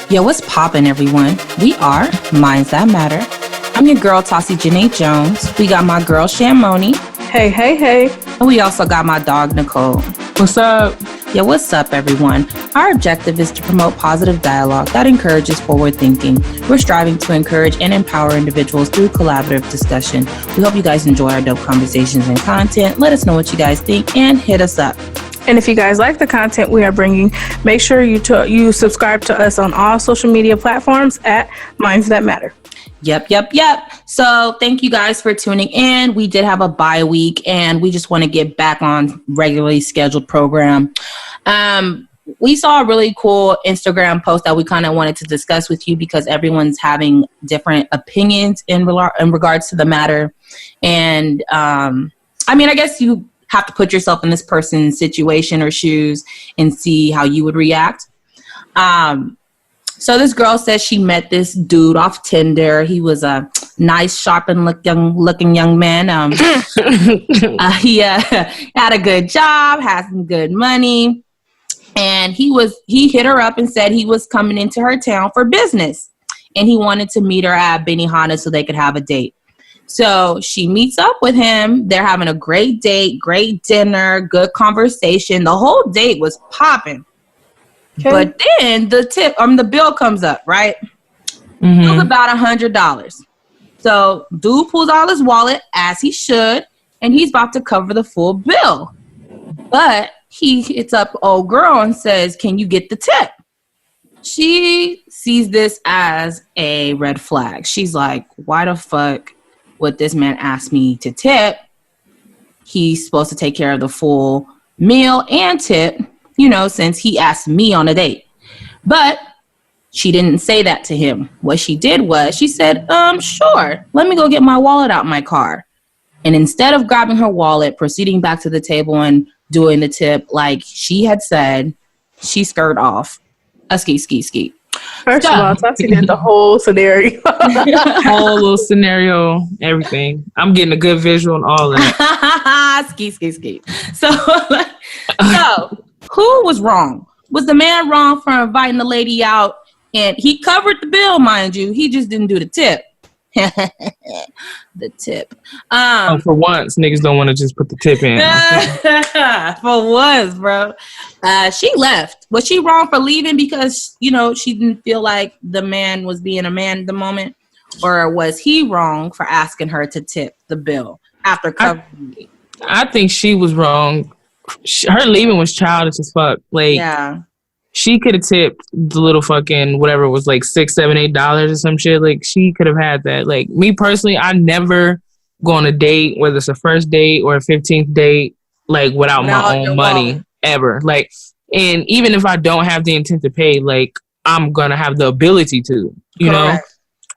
Yo, what's poppin', everyone? We are Minds That Matter. I'm your girl, Tassie Janae Jones. We got my girl, Shamoni. Hey, hey, hey. And we also got my dog, Nicole. What's up? Yo, what's up, everyone? Our objective is to promote positive dialogue that encourages forward thinking. We're striving to encourage and empower individuals through collaborative discussion. We hope you guys enjoy our dope conversations and content. Let us know what you guys think and hit us up. And if you guys like the content we are bringing, make sure you subscribe to us on all social media platforms at Minds That Matter. Yep. So thank you guys for tuning in. We did have a bye week and we just want to get back on regularly scheduled program. We saw a really cool Instagram post that we kind of wanted to discuss with you because everyone's having different opinions in regards to the matter. And I guess you have to put yourself in this person's situation or shoes and see how you would react. So this girl says she met this dude off Tinder. He was a nice, sharp and looking young man. He had a good job, had some good money. And he hit her up and said he was coming into her town for business. And he wanted to meet her at Benihana so they could have a date. So she meets up with him. They're having a great date, great dinner, good conversation. The whole date was popping. Okay. But then the bill comes up, right? Mm-hmm. It was about $100. So dude pulls out his wallet as he should, and he's about to cover the full bill. But he hits up old girl and says, "Can you get the tip?" She sees this as a red flag. She's like, "Why the fuck would this man ask me to tip? He's supposed to take care of the full meal and tip, since he asked me on a date." But she didn't say that to him. What she did was she said, "Sure, let me go get my wallet out my car." And instead of grabbing her wallet, proceeding back to the table and doing the tip like she had said, she skirted off. Ski. First of all, Tati did the whole scenario. Whole little scenario, everything. I'm getting a good visual on all of it. Ski. So who was wrong? Was the man wrong for inviting the lady out? And he covered the bill, mind you. He just didn't do the tip. The tip. For once, niggas don't want to just put the tip in. For once, bro. She left. Was she wrong for leaving because, she didn't feel like the man was being a man at the moment? Or was he wrong for asking her to tip the bill after covering it? I think she was wrong. Her leaving was childish as fuck. Yeah. She could have tipped the little fucking whatever it was, like $6, $7, $8 or some shit. Like, she could have had that. Like, me personally, I never go on a date, whether it's a first date or a 15th date, like, without my own money ever. Like, and even if I don't have the intent to pay, like, I'm gonna have the ability to, you know.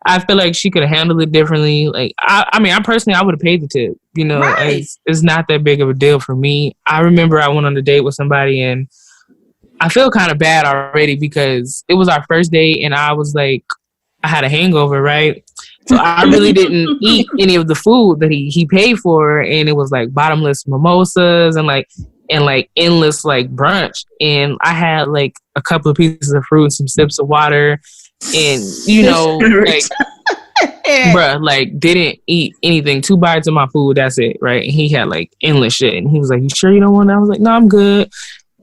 I feel like she could have handled it differently. Like, I personally, I would have paid the tip. Right. It's not that big of a deal for me. I remember I went on a date with somebody and I feel kind of bad already because it was our first date and I was like, I had a hangover, right? So I really didn't eat any of the food that he paid for, and it was like bottomless mimosas and endless like brunch. And I had like a couple of pieces of fruit, some sips of water, and like bruh, like didn't eat anything. 2 bites of my food, that's it, right? And he had like endless shit, and he was like, "You sure you don't want that?" I was like, "No, I'm good."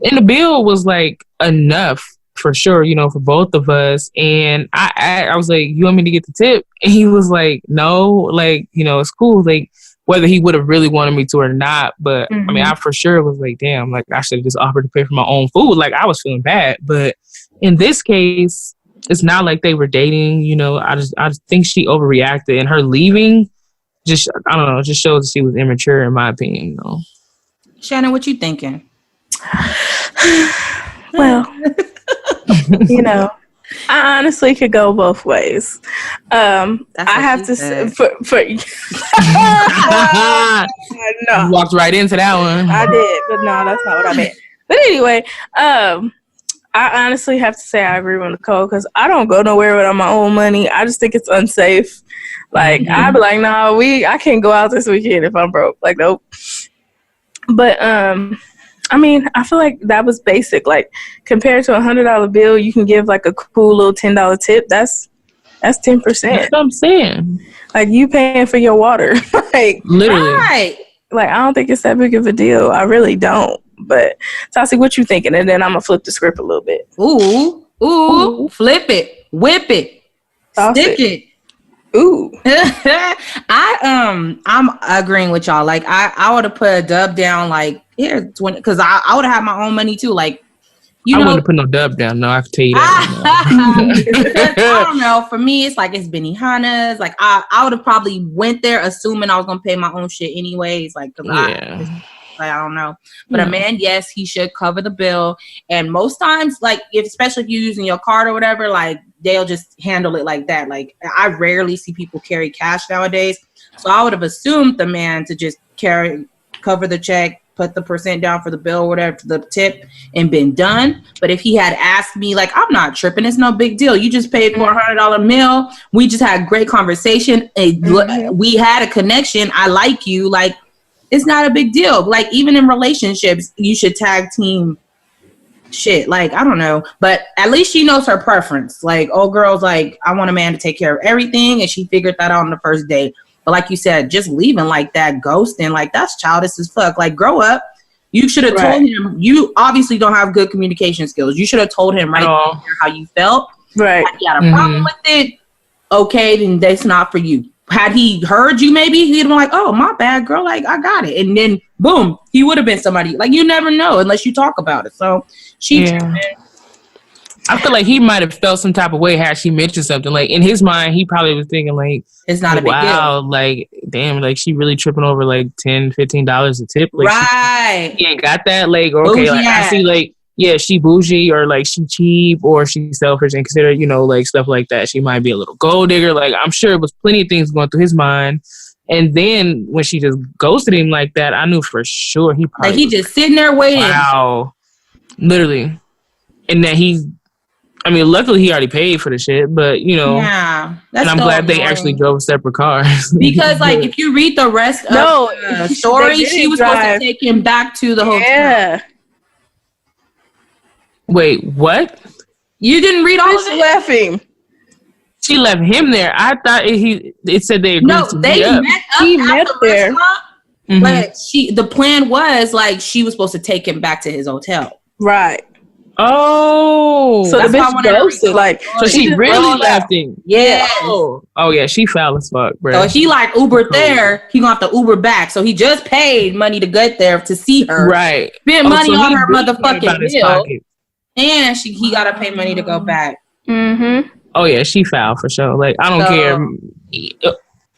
And the bill was like enough for sure, for both of us. And I was like, "You want me to get the tip?" And he was like, "No, like, it's cool." Like, whether he would have really wanted me to or not. But mm-hmm. I for sure was like, damn, like I should have just offered to pay for my own food. Like, I was feeling bad. But in this case, it's not like they were dating, I just think she overreacted, and her leaving just shows that she was immature in my opinion, Shannon, what you thinking? Well, I honestly could go both ways. I have to say, no. You walked right into that one. I did, but no, that's not what I meant. But anyway, I honestly have to say I agree with Nicole because I don't go nowhere without my own money. I just think it's unsafe. Like, I'd be like, no, I can't go out this weekend if I'm broke. Like, nope. But I mean, I feel like that was basic. Like compared to $100 bill, you can give like a cool little $10 tip. That's 10%. That's what I'm saying. Like you paying for your water. Like literally. Right. Like I don't think it's that big of a deal. I really don't. But Tassie, what you thinking? And then I'm gonna flip the script a little bit. Ooh. Flip it. Whip it. Stick it. Ooh. I'm agreeing with y'all. Like I would have put a dub down like here 20 because I would have had my own money too. Like I wouldn't put no dub down. No, I can tell you that. I don't know. For me, it's like it's Benihana's. Like I would have probably went there assuming I was gonna pay my own shit anyways. Like I don't know. But a man, yes, he should cover the bill. And most times, like especially if you're using your card or whatever, like they'll just handle it like that. Like I rarely see people carry cash nowadays. So I would have assumed the man to just cover the check, put the % down for the bill or whatever, the tip, and been done. But if he had asked me, like, I'm not tripping. It's no big deal. You just paid for $100 meal. We just had great conversation. We had a connection. I like you. Like, it's not a big deal. Like, even in relationships, you should tag team shit. Like, I don't know. But at least she knows her preference. Like, old girl's like, I want a man to take care of everything. And she figured that out on the first date. But like you said, just leaving like that, ghosting, like that's childish as fuck. Like, grow up. You should have told him. You obviously don't have good communication skills. You should have told him right there how you felt. Right. If you had a problem with it, okay, then that's not for you. Had he heard you, maybe he'd been like, oh, my bad, girl. Like, I got it. And then, boom, he would have been somebody. Like, you never know unless you talk about it. So, I feel like he might have felt some type of way had she mentioned something. Like, in his mind, he probably was thinking, like, it's not a big deal. Like, damn, like, she really tripping over, like, $10, $15 a tip. Like, right. She ain't got that. Like, okay, like, I see, like, yeah, she bougie or, like, she cheap or she's selfish and consider, you know, like, stuff like that. She might be a little gold digger. Like, I'm sure it was plenty of things going through his mind. And then when she just ghosted him like that, I knew for sure he probably like he just sitting there waiting. Wow. Literally. And that luckily he already paid for the shit, but you know, and I'm glad they actually drove separate cars. Because like if you read the rest of the story, she was supposed to take him back to the hotel. Yeah. Wait, what? You didn't read all of it? Left him. She left him there. I thought it said they agreed to meet up. He met there. But the plan was like she was supposed to take him back to his hotel. Right. Oh, so the bitch ghosted. Like, so she really left him. Yeah. Oh, yeah. She foul as fuck, bro. So he like Ubered there. He gonna have to Uber back. So he just paid money to get there to see her. Right. Spent money on her motherfucking bill, and he gotta pay money to go back. Mm-hmm. Oh yeah, she foul for sure. Like I don't care.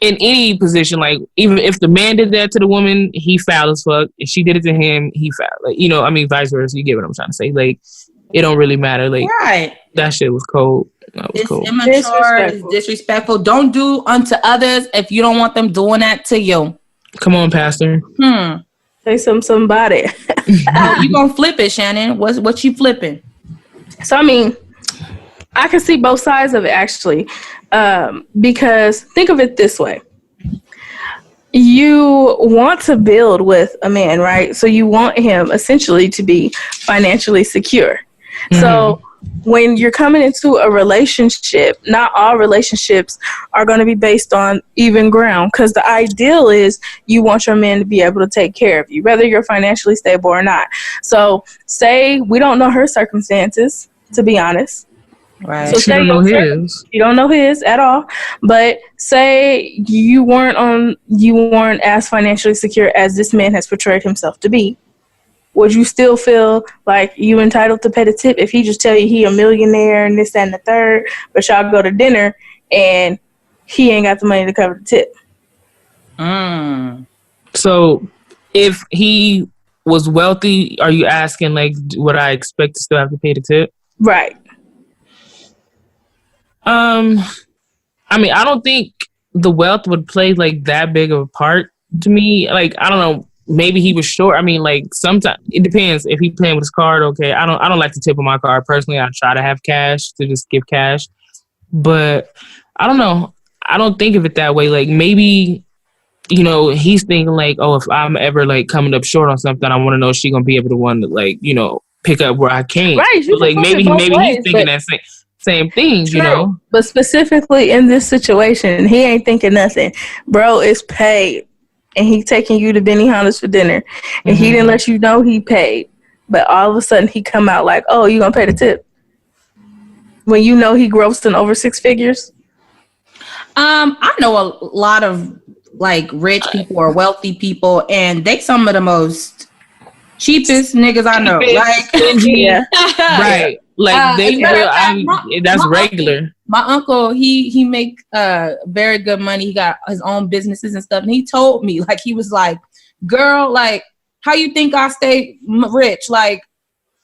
In any position, like even if the man did that to the woman, he foul as fuck. If she did it to him, he foul. Like vice versa. You get what I'm trying to say? Like it don't really matter. Like that shit was cold. It's immature. It's disrespectful. Don't do unto others if you don't want them doing that to you. Come on, Pastor. Say somebody. You gonna flip it, Shannon? What you flipping? So I mean, I can see both sides of it actually. Because think of it this way. You want to build with a man, right? So you want him essentially to be financially secure. Mm-hmm. So when you're coming into a relationship, not all relationships are going to be based on even ground, because the ideal is you want your man to be able to take care of you, whether you're financially stable or not. So say we don't know her circumstances, to be honest. Right. So say you don't know his at all, but say you weren't as financially secure as this man has portrayed himself to be. Would you still feel like you entitled to pay the tip if he just tell you he a millionaire and this, that, and the third, but y'all go to dinner and he ain't got the money to cover the tip? So if he was wealthy, are you asking like would I expect to still have to pay the tip? Right. I mean, I don't think the wealth would play like that big of a part to me. Like, I don't know, maybe he was short. I mean, like sometimes it depends. If he's paying with his card, okay. I don't like to tip on my card personally. I try to have cash to just give cash, but I don't know. I don't think of it that way. Like maybe you know, he's thinking like, oh, if I'm ever like coming up short on something, I want to know she gonna be able to one to like, you know, pick up where I can't. Right. So, like maybe he's thinking that same thing, you know. But specifically in this situation, he ain't thinking nothing. Bro is paid, and he taking you to Benihana's for dinner, and he didn't let you know he paid. But all of a sudden, he come out like, "Oh, you gonna pay the tip?" When you know he grossed in over 6 figures. I know a lot of like rich people or wealthy people, and they some of the most cheapest niggas I know. Like, yeah, right. Like that's regular. My uncle, he make very good money. He got his own businesses and stuff. And he told me, like, he was like, girl, like, how you think I stay rich? Like,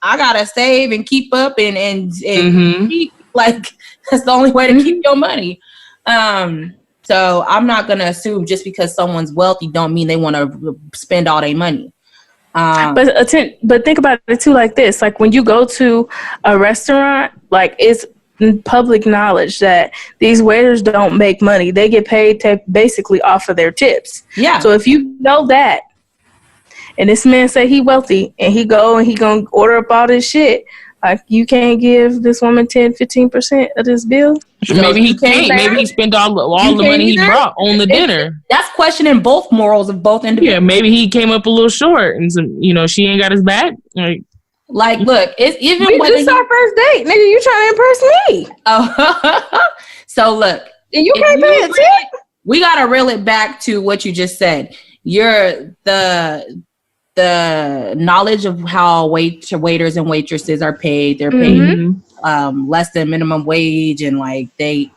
I gotta save and keep up and keep, like, that's the only way to keep your money. So I'm not gonna assume just because someone's wealthy don't mean they want to spend all their money. But think about it too, like this: like when you go to a restaurant, like it's public knowledge that these waiters don't make money; they get paid basically off of their tips. Yeah. So if you know that, and this man say he wealthy, and he gonna order up all this shit, like you can't give this woman 10-15% of this bill. Maybe he can't. Maybe he spent all the money he brought on the dinner. That's questioning both morals of both individuals. Yeah, maybe he came up a little short, and some, you know, she ain't got his back. Like, look, it's even when this our first date, nigga. You trying to impress me? Oh, so look, and you can't pay a tip. We gotta reel it back to what you just said. You're the knowledge of how waiters and waitresses are paid. They're paid less than minimum wage, and like they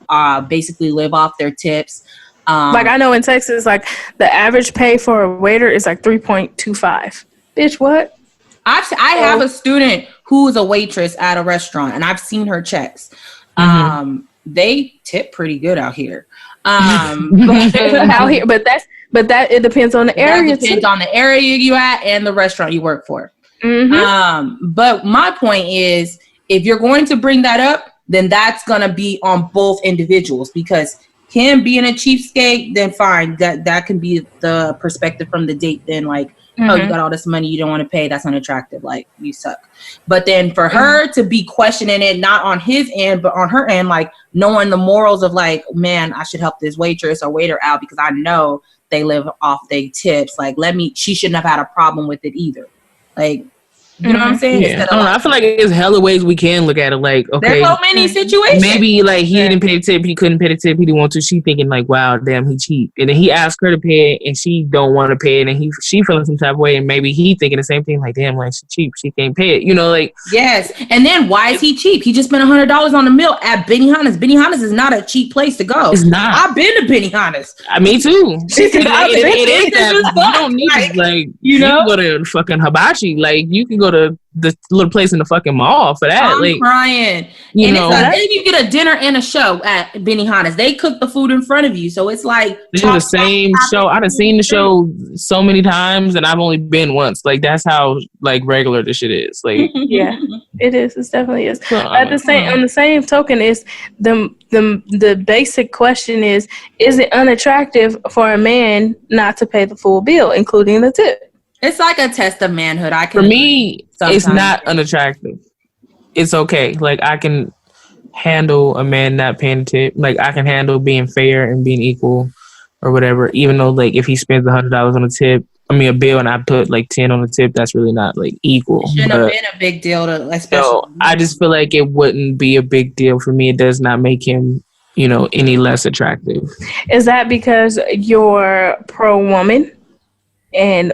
basically live off their tips. Like I know in Texas, like the average pay for a waiter is like 3.25. Bitch, what? I have a student who's a waitress at a restaurant, and I've seen her checks. They tip pretty good out here. Out here, but that it depends on the area. It depends on the area you at and the restaurant you work for. But my point is, if you're going to bring that up, then that's gonna be on both individuals, because him being a cheapskate, then fine, that can be the perspective from the date. Then like, oh, you got all this money you don't want to pay, that's unattractive, like you suck. But then for her to be questioning it, not on his end but on her end, like knowing the morals of like, man, I should help this waitress or waiter out because I know they live off their tips. Like, she shouldn't have had a problem with it either. Like, you know what I'm saying? Yeah. I feel like there's hella ways we can look at it. Like, okay, there's so many situations. Maybe like he didn't pay the tip, he couldn't pay the tip, he didn't want to. She thinking like, wow, damn, he cheap. And then he asked her to pay it, and she don't want to pay it, and she feeling some type of way, and maybe he thinking the same thing, like, damn, like she cheap, she can't pay it. You know, like, yes. And then why is he cheap? He just spent $100 on a meal at Benihana's. Benihana's is not a cheap place to go. It's not. I've been to Benihana's. Me too. It ain't that. You don't need like, you know, go to fucking hibachi. Like, you can go to the little place in the fucking mall for that. I'm like, crying. You and know, then you get a dinner and a show at Benihana's. They cook the food in front of you, so it's like this is the same show. I've seen the show so many times, and I've only been once. Like, that's how like regular this shit is. Like, yeah, it is. It definitely is. On the same token, is the basic question is it unattractive for a man not to pay the full bill, including the tip? It's like a test of manhood. For me, it's not unattractive. It's okay. Like, I can handle a man not paying a tip. Like, I can handle being fair and being equal or whatever. Even though, like, if he spends $100 on a bill, and I put like 10 on the tip, that's really not like equal. It shouldn't have been a big deal to, especially. So I just feel like it wouldn't be a big deal for me. It does not make him, you know, any less attractive. Is that because you're pro woman and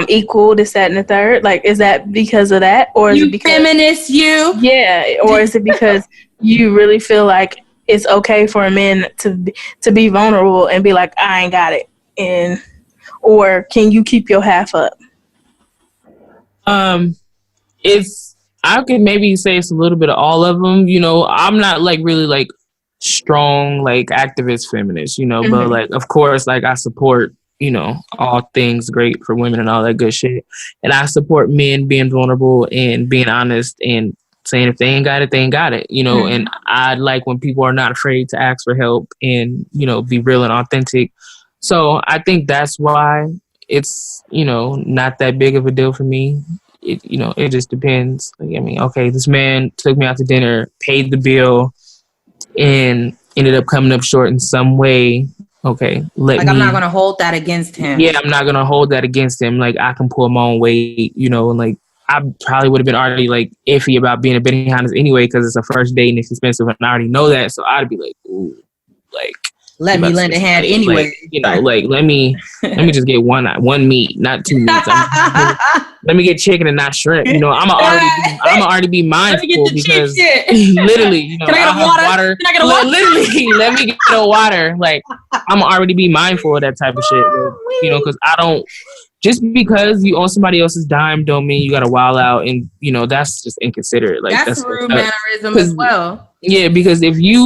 equal, this, that, and the third? Like, is that because of that, or is it because feminist? Or is it because you really feel like it's okay for a man to be vulnerable and be like, I ain't got it, and or can you keep your half up? I could maybe say it's a little bit of all of them. You know, I'm not like really like strong like activist feminist, you know, but like, of course, like I support, you know, all things great for women and all that good shit. And I support men being vulnerable and being honest and saying if they ain't got it, they ain't got it, you know. And I like when people are not afraid to ask for help and, you know, be real and authentic. So I think that's why it's, not that big of a deal for me. It just depends. Like, I mean, okay, this man took me out to dinner, paid the bill, and ended up coming up short in some way. Okay, I'm not gonna hold that against him. Yeah, I'm not gonna hold that against him. Like, I can pull my own weight, and like, I probably would have been already like iffy about being a Benihana's anyway, because it's a first date and it's expensive, and I already know that. So I'd be like, ooh, like, let me lend a hand anyway. Like, let me just get one meat, not two meats. Let me get chicken and not shrimp. I'm already be mindful because literally, can I get water? Can I get a water? Literally, let me get a water. Like, I'm already be mindful of that type of shit. Because I don't. Just because you own somebody else's dime don't mean you gotta wild out, and that's just inconsiderate. Like, that's a rude mannerism as well. Yeah, because if you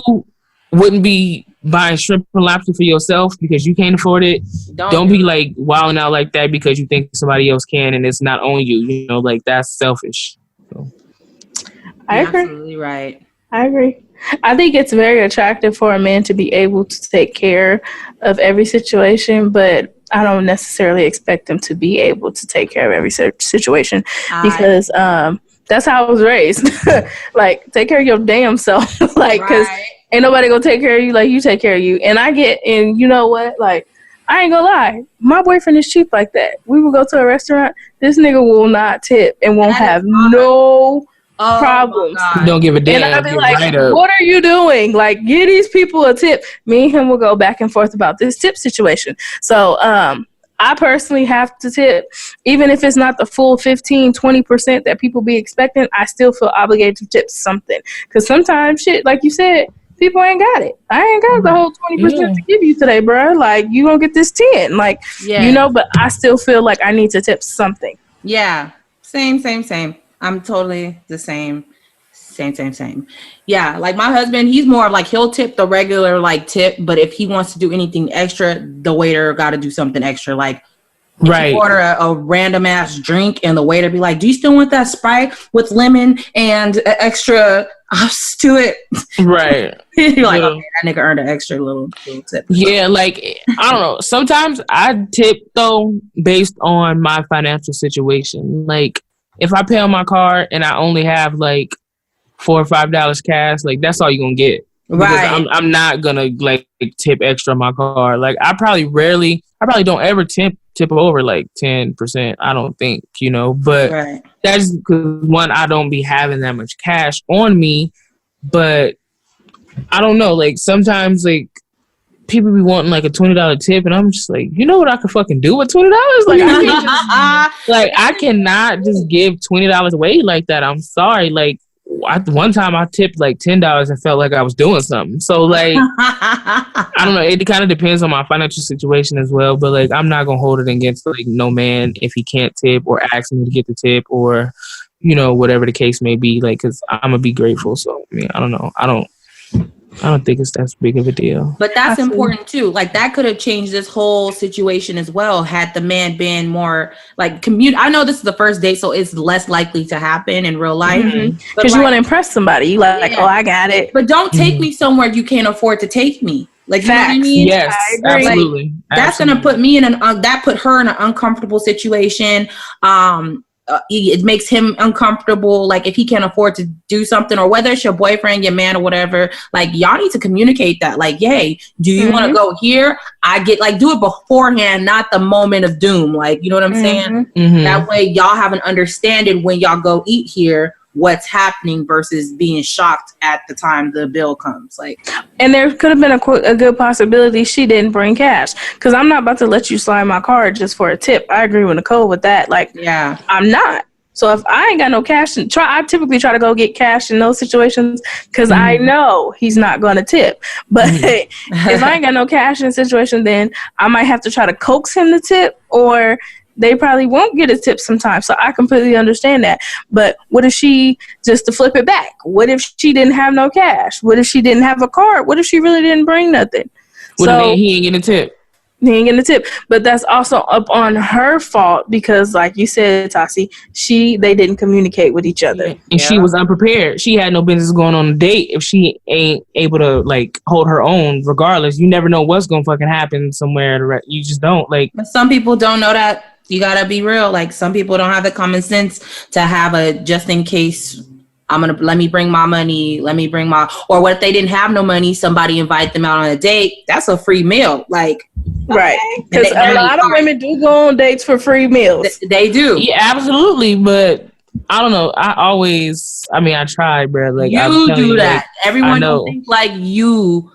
wouldn't be buying shrimp and lobster for yourself because you can't afford it, don't be like wilding out like that because you think somebody else can and it's not on you. Like, that's selfish. So. I agree. Absolutely right. I agree. I think it's very attractive for a man to be able to take care of every situation, but I don't necessarily expect them to be able to take care of every situation because that's how I was raised. Like, take care of your damn self. Like, because ain't nobody gonna take care of you like you take care of you. And you know what? Like, I ain't gonna lie. My boyfriend is cheap like that. We will go to a restaurant. This nigga will not tip and won't have no problems. Don't give a damn. And I'll be like, what are you doing? Like, give these people a tip. Me and him will go back and forth about this tip situation. So I personally have to tip. Even if it's not the full 15-20% that people be expecting, I still feel obligated to tip something. Because sometimes shit, like you said, people ain't got it. I ain't got the whole 20% to give you today, bro. Like, you gonna get this 10. Like, but I still feel like I need to tip something. Yeah. Same. I'm totally the same. Same. Yeah, like my husband, he's more of like, he'll tip the regular like tip, but if he wants to do anything extra, the waiter got to do something extra. Like, if you order a random ass drink and the waiter be like, do you still want that Sprite with lemon and extra hops to it? Right. You're like, okay, that nigga earned an extra little tip. Yeah, like, I don't know. Sometimes I tip though based on my financial situation. Like, if I pay on my card and I only have like $4 or $5 cash, like, that's all you're gonna get. Right. I'm not gonna like tip extra on my card. Like, I probably don't ever tip over like 10%. I don't think, but that's because, one, I don't be having that much cash on me. But I don't know, like, sometimes like people be wanting like a $20 tip, and I'm just like, you know what I could fucking do with $20? Like, I cannot just give $20 away like that. I'm sorry. Like, one time I tipped like $10 and felt like I was doing something. So like, I don't know. It kind of depends on my financial situation as well. But like, I'm not gonna hold it against like no man if he can't tip or ask me to get the tip or, whatever the case may be. Like, because I'm gonna be grateful. So I mean, I don't know. I don't think it's that big of a deal. But that's important too. Like, that could have changed this whole situation as well had the man been more like I know this is the first date, so it's less likely to happen in real life. Because you want to impress somebody. You like, oh, I got it. But don't take me somewhere you can't afford to take me. Like, you know what I mean? Yes, absolutely. Like, that's going to put me in that put her in an uncomfortable situation. It makes him uncomfortable. Like, if he can't afford to do something, or whether it's your boyfriend, your man, or whatever, like, y'all need to communicate that. Like, hey, do you want to go here? Do it beforehand, not the moment of doom. Like, you know what I'm saying? That way y'all have an understanding when y'all go eat here, what's happening versus being shocked at the time the bill comes. Like, and there could have been a good possibility she didn't bring cash, because I'm not about to let you slide my card just for a tip. I agree with Nicole with that. Like, yeah, I'm not. So if I ain't got no cash, I typically try to go get cash in those situations because I know he's not going to tip. But if I ain't got no cash in the situation, then I might have to try to coax him to tip, or they probably won't get a tip sometimes. So I completely understand that. But what if just to flip it back, what if she didn't have no cash? What if she didn't have a card? What if she really didn't bring nothing? What if he ain't getting a tip? He ain't getting a tip. But that's also up on her fault because, like you said, Tasi, they didn't communicate with each other. And she was unprepared. She had no business going on a date if she ain't able to, like, hold her own regardless. You never know what's going to fucking happen somewhere. You just don't. Like, but some people don't know that. You got to be real. Like, some people don't have the common sense to have a just in case. Let me bring my money. Or what if they didn't have no money? Somebody invite them out on a date. That's a free meal. Like, right. Because a lot of women do go on dates for free meals. They do. Yeah, absolutely. But I don't know. I tried, bro. Like, you do that. Everyone don't think like you.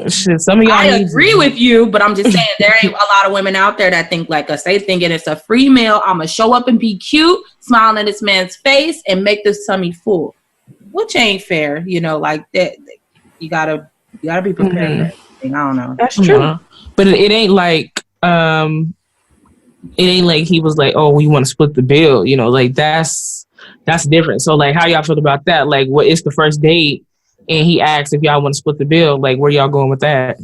Shit, some of y'all. I agree with you, but I'm just saying there ain't a lot of women out there that think like us. They thinking it's a free meal. I'm gonna show up and be cute, smiling at this man's face, and make this tummy full, which ain't fair. You know, like that. You gotta be prepared for everything. I don't know. That's true. But it ain't like he was like, oh, we want to split the bill. You know, like that's different. So like, how y'all feel about that? Like, what is the first date? And he asked if y'all want to split the bill. Like, where y'all going with that?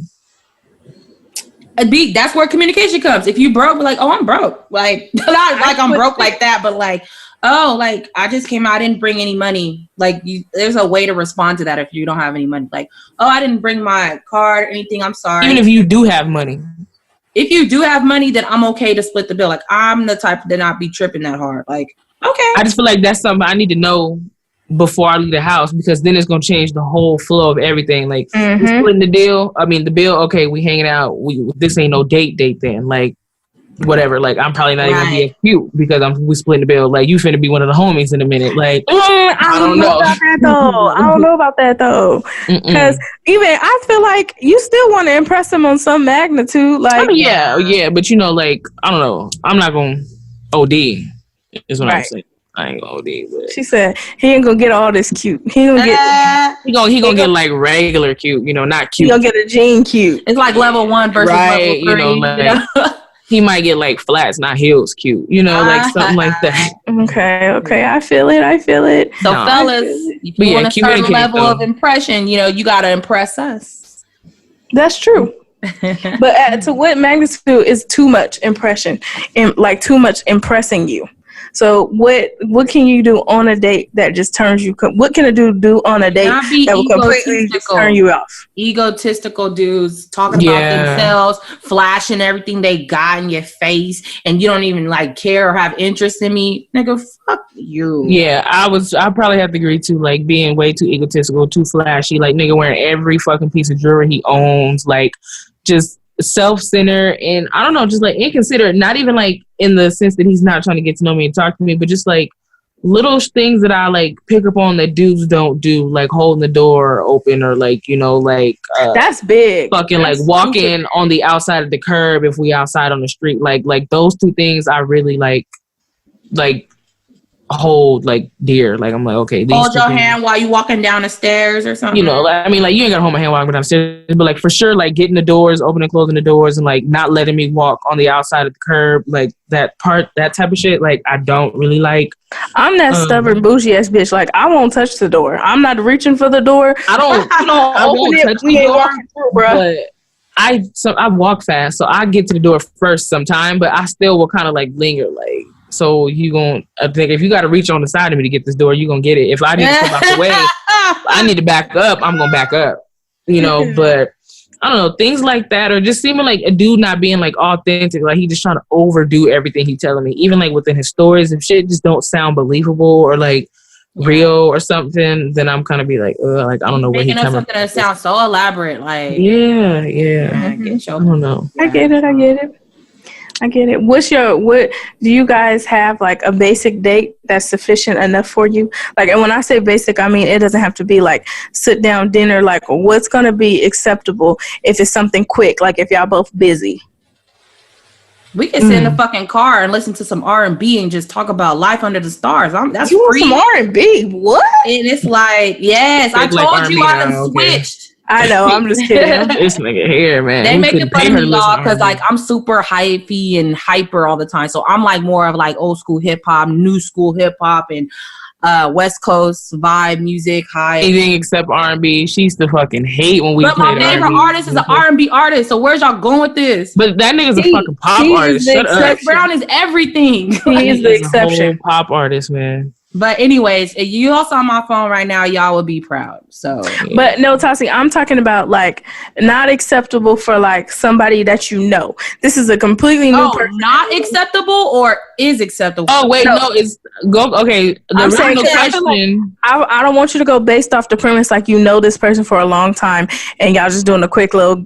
That's where communication comes. If you broke, like, oh, I'm broke. Like, not like I'm broke like that, but like, oh, like I just came out, I didn't bring any money. Like, there's a way to respond to that if you don't have any money. Like, oh, I didn't bring my card or anything. I'm sorry. Even if you do have money. If you do have money, then I'm okay to split the bill. Like, I'm the type to not be tripping that hard. Like, okay. I just feel like that's something I need to know before I leave the house, because then it's gonna change the whole flow of everything. Like, we splitting the deal. I mean, the bill. Okay, we hanging out. This ain't no date. Then, like, whatever. Like, I'm probably not even gonna be as cute because we splitting the bill. Like, you finna be one of the homies in a minute. Like, I don't know about that though. I don't know about that though, because even I feel like you still want to impress him on some magnitude. Like, yeah, but you know, like, I don't know. I'm not gonna OD. Is what I'm saying. I ain't gonna OD, but she said he ain't gonna get all this cute. He gonna get he gonna get like regular cute, you know, not cute. He gonna get a jean cute. It's like level 1 versus level 3. You know, like, he might get like flats, not heels cute. You know, like something like that. Okay. I feel it. So fellas, if you want a certain level of impression, you know, you gotta impress us. That's true. But to what magnitude is too much impression, and like too much impressing you? So what can you do on a date that just turns you? What can a dude do on a date that will completely just turn you off? Egotistical dudes talking about themselves, flashing everything they got in your face, and you don't even like care or have interest in me, nigga. Fuck you. Yeah, I probably have to agree too. Like, being way too egotistical, too flashy. Like, nigga wearing every fucking piece of jewelry he owns. Like, just self-centered, and I don't know, just like inconsiderate. Not even like in the sense that he's not trying to get to know me and talk to me, but just like little things that I like pick up on that dudes don't do, like holding the door open, or like, you know, like that's big. Fucking that's like walking on the outside of the curb if we outside on the street. Like those two things I really like hold like dear. Like, I'm like, okay, these hold your hand while you walking down the stairs or something. You know, like, I mean, like, you ain't gotta hold my hand while I'm down the stairs, but like for sure, like getting the doors, opening and closing the doors, and like not letting me walk on the outside of the curb, like that type of shit, like I don't really like. I'm that stubborn bougie ass bitch. Like, I won't touch the door. I'm not reaching for the door. I won't touch the door, but I walk fast, so I get to the door first sometime, but I still will kind of like linger, like. So I think if you got to reach on the side of me to get this door, you gonna get it. If I need to come out the way, I need to back up, I'm gonna back up. You know, but I don't know, things like that, or just seeming like a dude not being like authentic, like he just trying to overdo everything he telling me. Even like within his stories, if shit just don't sound believable or like real or something, then I'm kind of be like, like I don't know where he coming from. Something that sounds so elaborate, like yeah. I don't know. I get it. What do you guys have, like a basic date that's sufficient enough for you? Like, and when I say basic, I mean it doesn't have to be like sit down dinner. Like, what's gonna be acceptable if it's something quick? Like, if y'all both busy, we can sit in the fucking car and listen to some R&B and just talk about life under the stars. That's you free. Want some R&B? What? And it's like, yes, I told you I done switched. I know, I'm just kidding. This nigga here, man. They make it fun of me, y'all, because like I'm super hypey and hyper all the time. So I'm like more of like old school hip hop, new school hip hop, and West Coast vibe music, high. Anything except R&B. She used to fucking hate when we But played my favorite R&B. artist is an R&B artist. So where's y'all going with this? But that nigga's a fucking pop artist. Shut up. Chris Brown is everything. He is the exception. Pop artist, man. But anyways, if you all saw my phone right now, y'all would be proud. So, but no, Tassie, I'm talking about like not acceptable for like somebody that you know. This is a completely new person. Not acceptable or is acceptable? Oh wait, no, it's go. Okay, I'm saying question. I don't want you to go based off the premise like you know this person for a long time and y'all just doing a quick little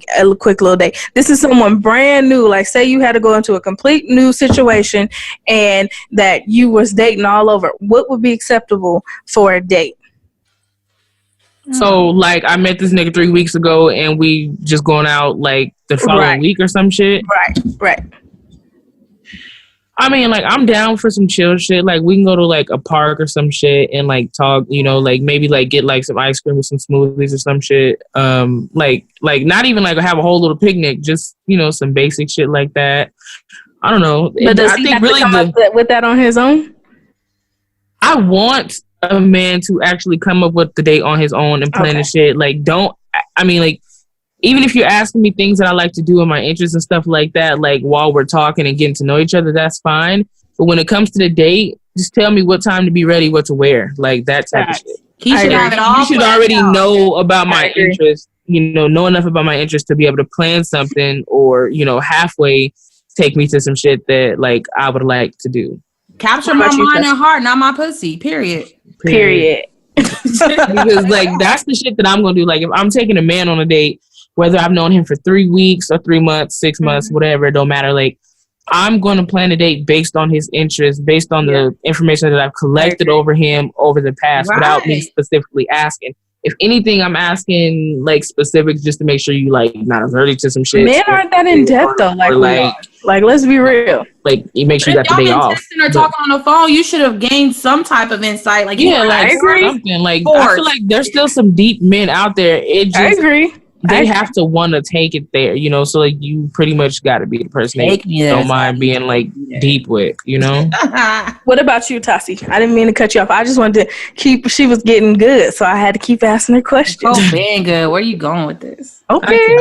date. This is someone brand new. Like say you had to go into a complete new situation and that you was dating all over. What would be acceptable for a date? So like I met this nigga 3 weeks ago and we just going out like the following week or some shit. Right. I mean, like, I'm down for some chill shit. Like, we can go to, like, a park or some shit and, like, talk, you know, like, maybe, like, get, like, some ice cream or some smoothies or some shit. Like, not even, like, have a whole little picnic. Just, you know, some basic shit like that. I don't know. But does he have to come up with that on his own? I want a man to actually come up with the date on his own and plan the shit. Like, even if you're asking me things that I like to do in my interests and stuff like that, like while we're talking and getting to know each other, that's fine. But when it comes to the date, just tell me what time to be ready, what to wear, like that type of shit. He should have it all. You should already know about my interests, you know enough about my interests to be able to plan something or, you know, halfway take me to some shit that like I would like to do. Capture my mind and heart, not my pussy. Period. Because like that's the shit that I'm gonna do. Like if I'm taking a man on a date, whether I've known him for 3 weeks or 3 months, 6 months, whatever, it don't matter. Like, I'm going to plan a date based on his interests, based on the information that I've collected over him over the past without me specifically asking. If anything, I'm asking, like, specifics just to make sure you, like, not allergic to some shit. Men aren't that in depth, though. Like, let's be real. Like, you make sure you got the day off. If y'all been texting or talking on the phone, you should have gained some type of insight. Like, I agree. Something. Like, I feel like there's still some deep men out there. I agree. They have to want to take it there, you know. So like, you pretty much got to be the person that don't mind being like deep with, you know. What about you, Tassie? I didn't mean to cut you off. I just wanted to keep. She was getting good, so I had to keep asking her questions. Oh, being good. Where are you going with this? Okay.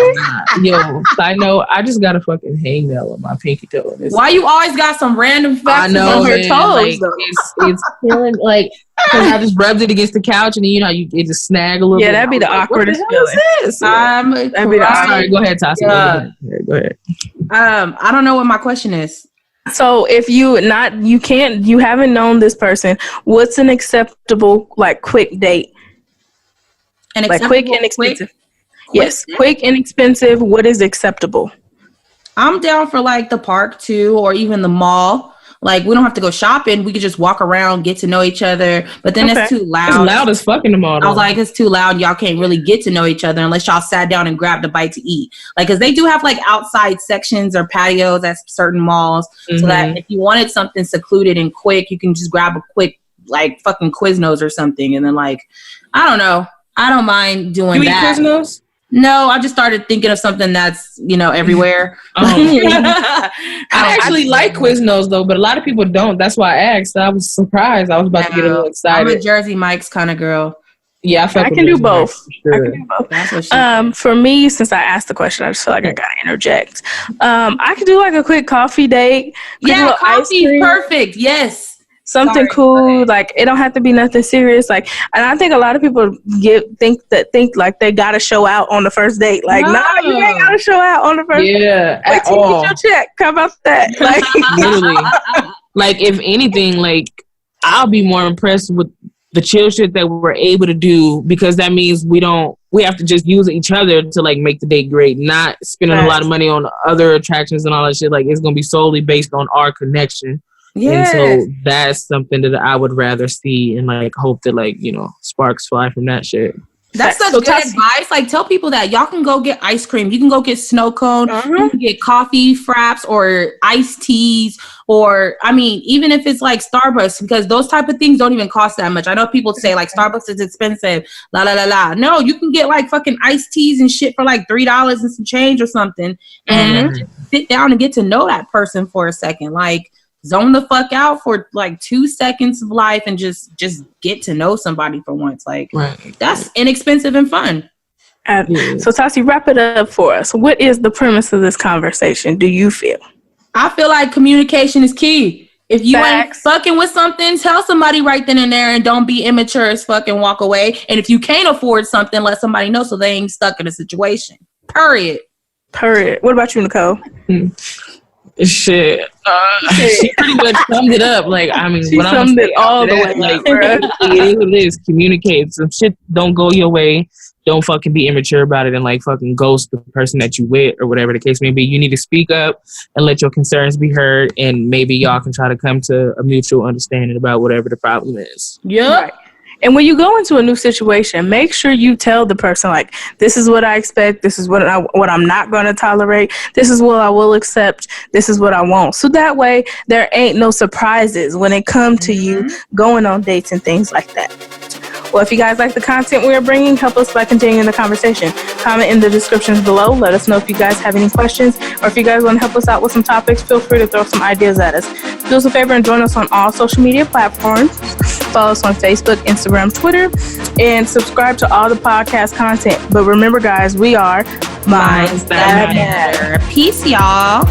Yo, I know. I just got a fucking hangnail on my pinky toe. Why you always got some random facts on her toes? Like, it's feeling like. Because I just rubbed it against the couch and then, you know, it just snag a little bit. Yeah, that'd be the awkwardest feeling. That'd be sorry, go ahead, Tassie. Go ahead. I don't know what my question is. So if you haven't known this person, what's an acceptable, like, quick date? Like, quick and expensive. Yes, quick and expensive. What is acceptable? I'm down for, like, the park, too, or even the mall. Like, we don't have to go shopping. We could just walk around, get to know each other. But then it's too loud. It's loud as fuck in the mall. I was like, it's too loud. Y'all can't really get to know each other unless y'all sat down and grabbed a bite to eat. Like, because they do have, like, outside sections or patios at certain malls. Mm-hmm. So that if you wanted something secluded and quick, you can just grab a quick, like, fucking Quiznos or something. And then, like, I don't know. I don't mind doing that. You eat Quiznos? No, I just started thinking of something that's, you know, everywhere. I actually like Quiznos, though, but a lot of people don't. That's why I asked. I was surprised. I was about to get a little excited. I'm a Jersey Mike's kind of girl. Yeah, I can do both. Sure. I can do both. That's what for me, since I asked the question, I just feel like I gotta interject. I could do like a quick coffee date. Yeah, coffee's perfect. Yes. Something cool, like it don't have to be nothing serious. Like, and I think a lot of people think like they gotta show out on the first date. Like, no, you ain't gotta show out on the first date. Yeah, wait till you get your check. How about that? Like, literally, like if anything, like I'll be more impressed with the chill shit that we're able to do because that means we have to just use each other to like make the date great, not spending a lot of money on other attractions and all that shit. Like, it's gonna be solely based on our connection. Yes. And so that's something that I would rather see and like hope that like, you know, sparks fly from that shit. That's such good advice. Like, tell people that y'all can go get ice cream. You can go get snow cone. You can get coffee fraps or iced teas. Or, I mean, even if it's like Starbucks, because those type of things don't even cost that much. I know people say like Starbucks is expensive. La, la, la, la. No, you can get like fucking iced teas and shit for like $3 and some change or something. And just sit down and get to know that person for a second. Like, zone the fuck out for like 2 seconds of life and just get to know somebody for once. Like, that's inexpensive and fun. So Tati, wrap it up for us. What is the premise of this conversation, do you feel? I feel like communication is key. If you ain't fucking with something, tell somebody right then and there, and don't be immature as fuck and walk away. And if you can't afford something, let somebody know so they ain't stuck in a situation. Period. What about you, Nicole? Shit. She pretty much summed it up. Like, I mean, she summed it all the way. Like, it is. Communicate. Some shit don't go your way. Don't fucking be immature about it and like fucking ghost the person that you with or whatever the case may be. You need to speak up and let your concerns be heard, and maybe y'all can try to come to a mutual understanding about whatever the problem is. Yeah. Right. And when you go into a new situation, make sure you tell the person, like, this is what I expect. This is what I'm not going to tolerate. This is what I will accept. This is what I won't. So that way there ain't no surprises when it comes to you going on dates and things like that. Well, if you guys like the content we are bringing, help us by continuing the conversation. Comment in the descriptions below. Let us know if you guys have any questions, or if you guys want to help us out with some topics, feel free to throw some ideas at us. Do us a favor and join us on all social media platforms. Follow us on Facebook, Instagram, Twitter, and subscribe to all the podcast content. But remember, guys, we are Minds That Matter. Peace, y'all.